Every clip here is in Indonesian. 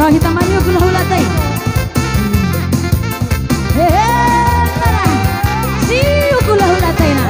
Rohita Mario Gula Hulatai. Siu Gula Hulatai na.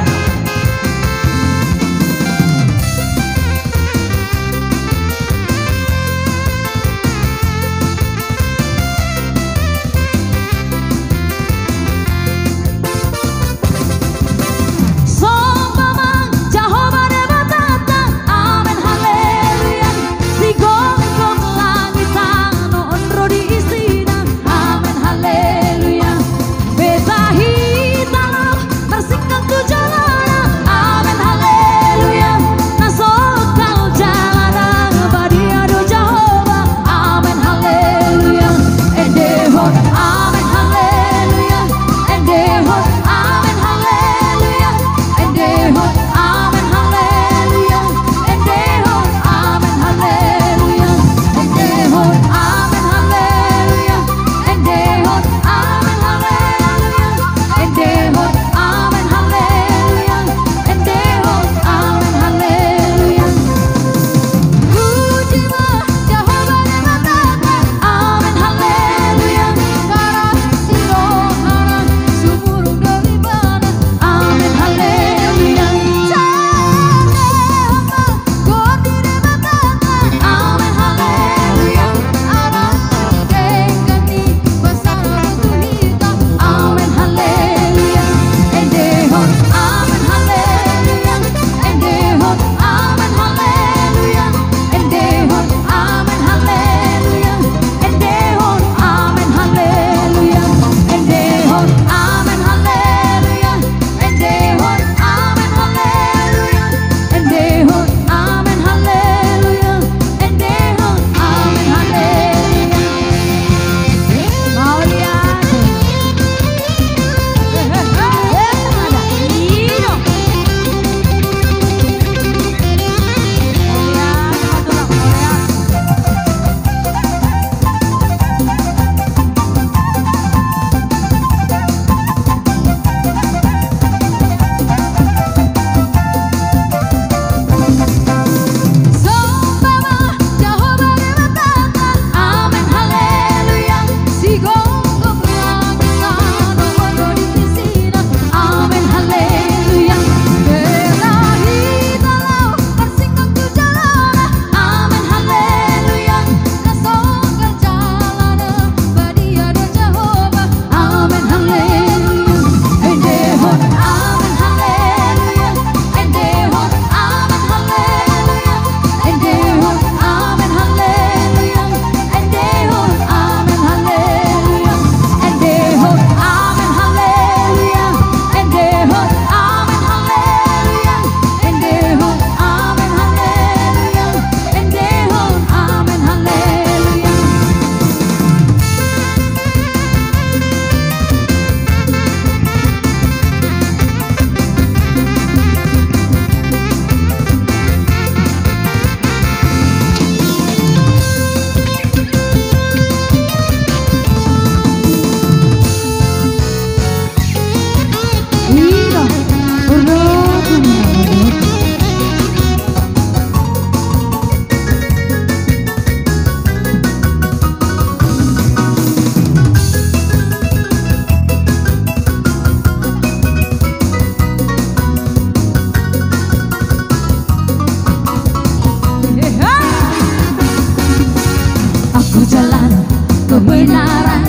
Kebenaran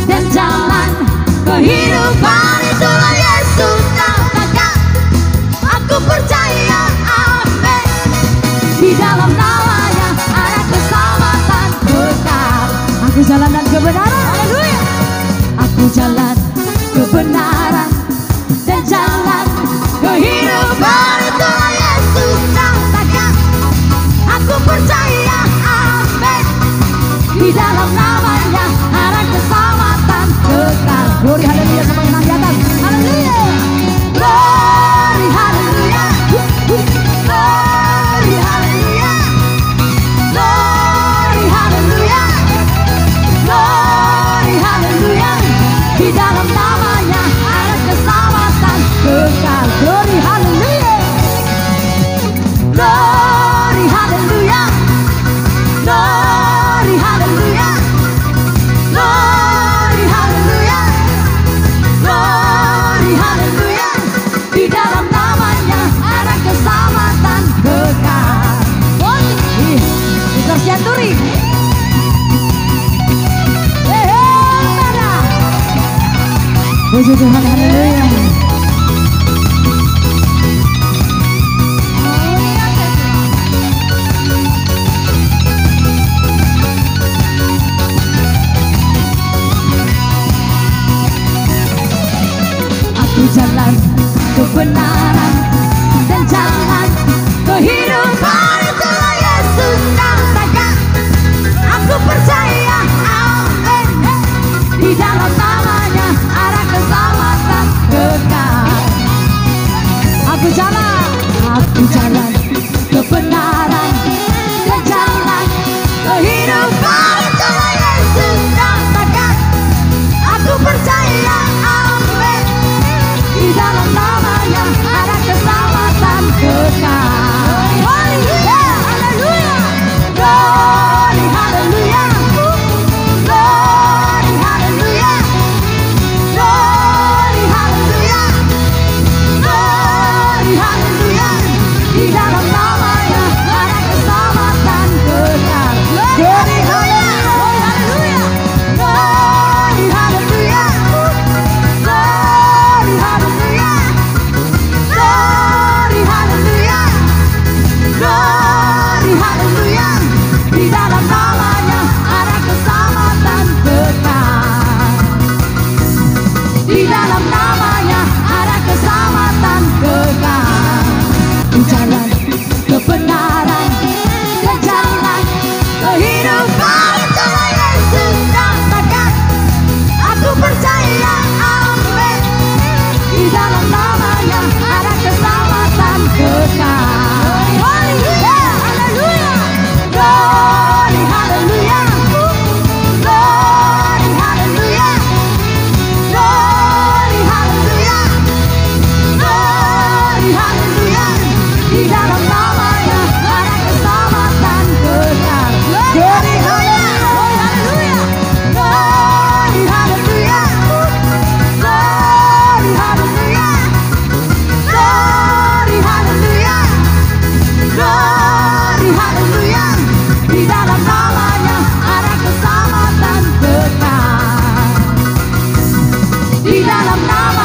dan jalan kehidupan, itulah Yesus katakan. Aku percaya, amin. Di dalam namanya ada keselamatan kekal. Aku jalan dan kebenaran, haleluya. Aku jalan kebenaran dan jalan kehidupan, itulah Yesus katakan. Aku percaya, amin. Di dalam namanya ada keselamatan kekal. Glory haleluya sama menang di atas. Haleluya. Glory haleluya. Glory haleluya. Puji Tuhan, haleluya. Aku jalan kebenaran dan jalan kehidupan, itulah Yesus katakan. Aku percaya, amin. Di dalam namanya ada keselamatan kekal. Aku jalan kebenaran dan jalan kehidupan, itulah Yesus katakan. Aku percaya, amin. Di dalam namanya ada keselamatan kekal. Haleluya, haleluya, glory, haleluya, glory, haleluya, glory, haleluya, glory, haleluya. Di dalam namanya ada keselamatan kekal. Glory, haleluya, glory, haleluya, glory, haleluya, glory, haleluya, glory, haleluya. Di dalam namanya ada keselamatan kekal. Di dalam namanya ada keselamatan kekal. Ku jalan kebenaran dan jalan kehidupan, itulah Yesus katakan. Aku percaya, amin. Di dalam namanya ada keselamatan kekal. Haleluya, haleluya, glory, haleluya, glory, haleluya, glory, haleluya, glory, haleluya. Di dalam namanya ada keselamatan kekal. Glory, haleluya, glory, haleluya, glory, haleluya, glory, haleluya, glory, haleluya. Di dalam namanya ada keselamatan kekal. Di dalam nama